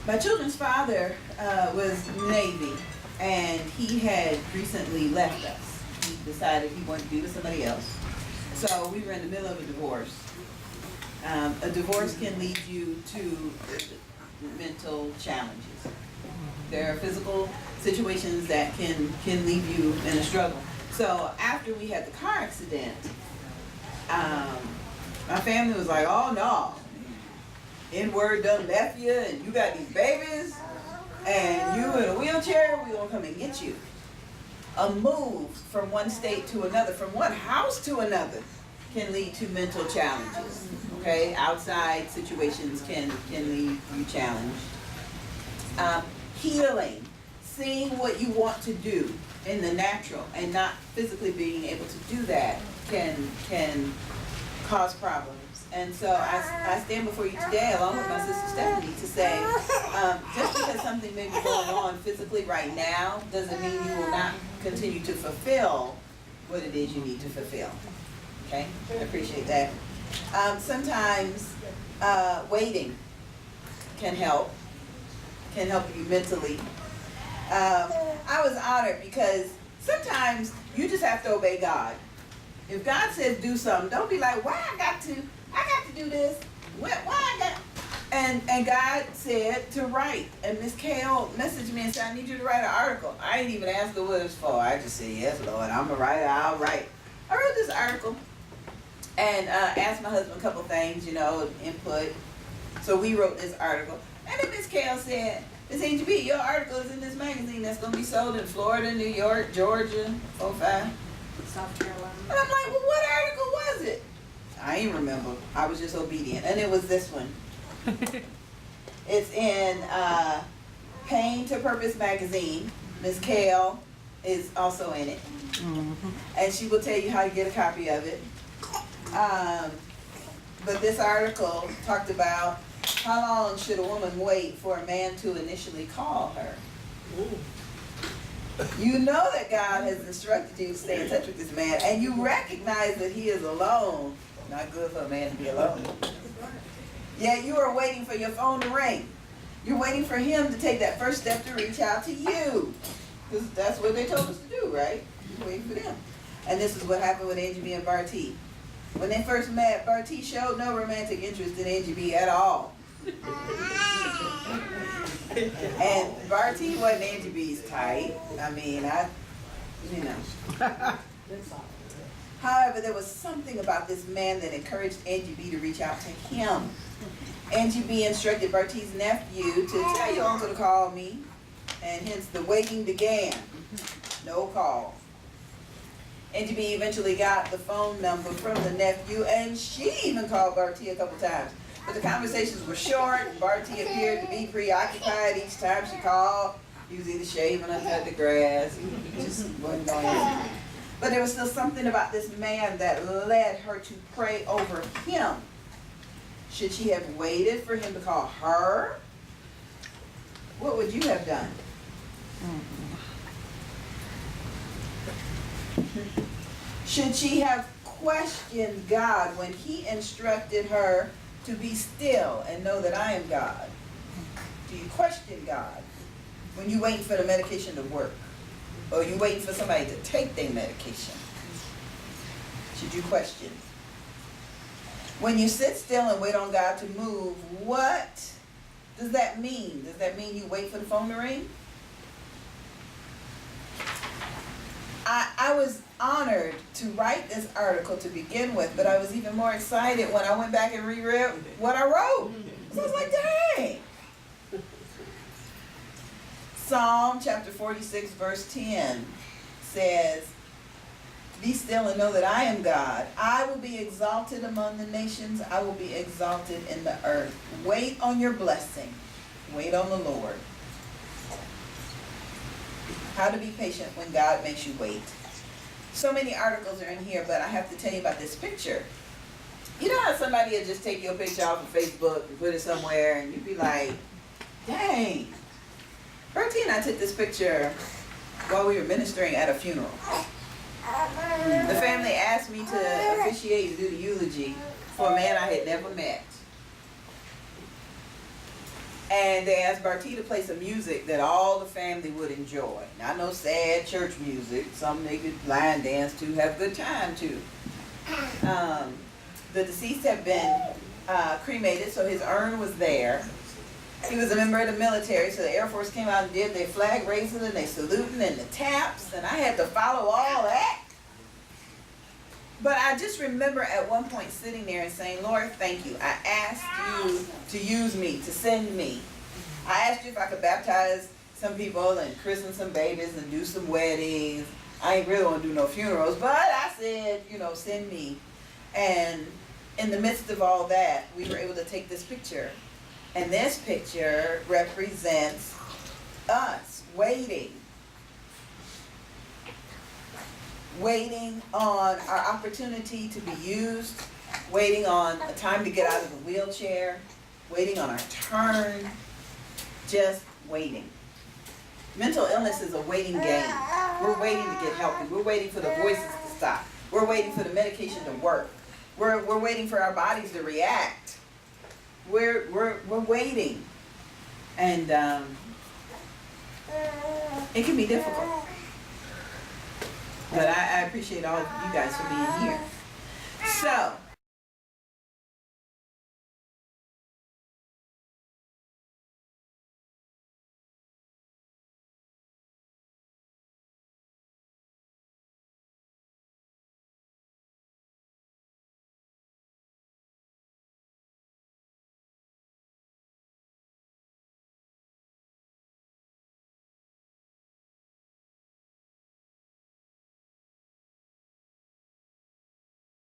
My children's father was Navy, and he had recently left us. He decided he wanted to be with somebody else. So we were in the middle of a divorce. A divorce can lead you to mental challenges. There are physical situations that can leave you in a struggle. So after we had the car accident, my family was like, oh no, N-word done left you and you got these babies and you in a wheelchair, we gonna come and get you. A move from one state to another, from one house to another, can lead to mental challenges. Okay, outside situations can leave you challenged. Healing, seeing what you want to do in the natural and not physically being able to do that can cause problems. And so I stand before you today along with my sister Stephanie to say, just because something may be going on physically right now doesn't mean you will not continue to fulfill what it is you need to fulfill. Okay, I appreciate that. Sometimes waiting can help you mentally. I was honored because sometimes you just have to obey God. If God says do something, don't be like, why I got to do this? Why I got? And God said to write. And Miss Kale messaged me and said, I need you to write an article. I ain't even asked her what it's for. I just said, yes, Lord, I'm a writer. I'll write. I wrote this article and asked my husband a couple things, input. So we wrote this article. And then Miss Kale said, Miss Angie BEE, your article is in this magazine that's going to be sold in Florida, New York, Georgia, 45. South Carolina. And I'm like, well, what article was it? I ain't remember. I was just obedient. And it was this one. It's in Pain to Purpose magazine. Miss Kale is also in it. And she will tell you how to get a copy of it. But this article talked about how long should a woman wait for a man to initially call her? You know that God has instructed you to stay in touch with this man, and you recognize that he is alone. Not good for a man to be alone. Yet you are waiting for your phone to ring. You're waiting for him to take that first step to reach out to you. Because that's what they told us to do, right? You're waiting for them. And this is what happened with Angie BEE and Barty. When they first met, Barty showed no romantic interest in Angie BEE at all. And Barty wasn't Angie BEE's type. I mean, However, there was something about this man that encouraged Angie BEE to reach out to him. Angie BEE instructed Barty's nephew to tell your uncle to call me, and hence the waiting began. No call. Angie BEE eventually got the phone number from the nephew, and she even called Barty a couple times. But the conversations were short. Barty appeared to be preoccupied each time she called. He was either shaving or cutting the grass. He just wasn't going on. But there was still something about this man that led her to pray over him. Should she have waited for him to call her? What would you have done? Should she have questioned God when he instructed her to be still and know that I am God? Do you question God when you're waiting for the medication to work? Or you waiting for somebody to take their medication? Should you question? When you sit still and wait on God to move, what does that mean? Does that mean you wait for the phone to ring? I was honored to write this article to begin with, but I was even more excited when I went back and reread what I wrote. So I was like, dang. Psalm chapter 46 verse 10 says, be still and know that I am God. I will be exalted among the nations. I will be exalted in the earth. Wait on your blessing. Wait on the Lord. How to be patient when God makes you wait. So many articles are in here, but I have to tell you about this picture. You know how somebody will just take your picture off of Facebook and put it somewhere, and you'd be like, dang. Bertie and I took this picture while we were ministering at a funeral. The family asked me to officiate and do the eulogy for a man I had never met. And they asked Barty to play some music that all the family would enjoy. Not no sad church music. Some they could line dance to, have a good time to. The deceased had been cremated, so his urn was there. He was a member of the military, so the Air Force came out and did their flag raising and they saluting and the taps, and I had to follow all that. But I just remember at one point sitting there and saying, Lord, thank you. I asked you to use me, to send me. I asked you if I could baptize some people and christen some babies and do some weddings. I ain't really want to do no funerals, but I said, you know, send me. And in the midst of all that, we were able to take this picture. And this picture represents us waiting on our opportunity to be used, waiting on a time to get out of the wheelchair, waiting on our turn, just waiting. Mental illness is a waiting game. We're waiting to get healthy. We're waiting for the voices to stop. We're waiting for the medication to work. We're waiting for our bodies to react. We're waiting. And it can be difficult. But I appreciate all of you guys for being here.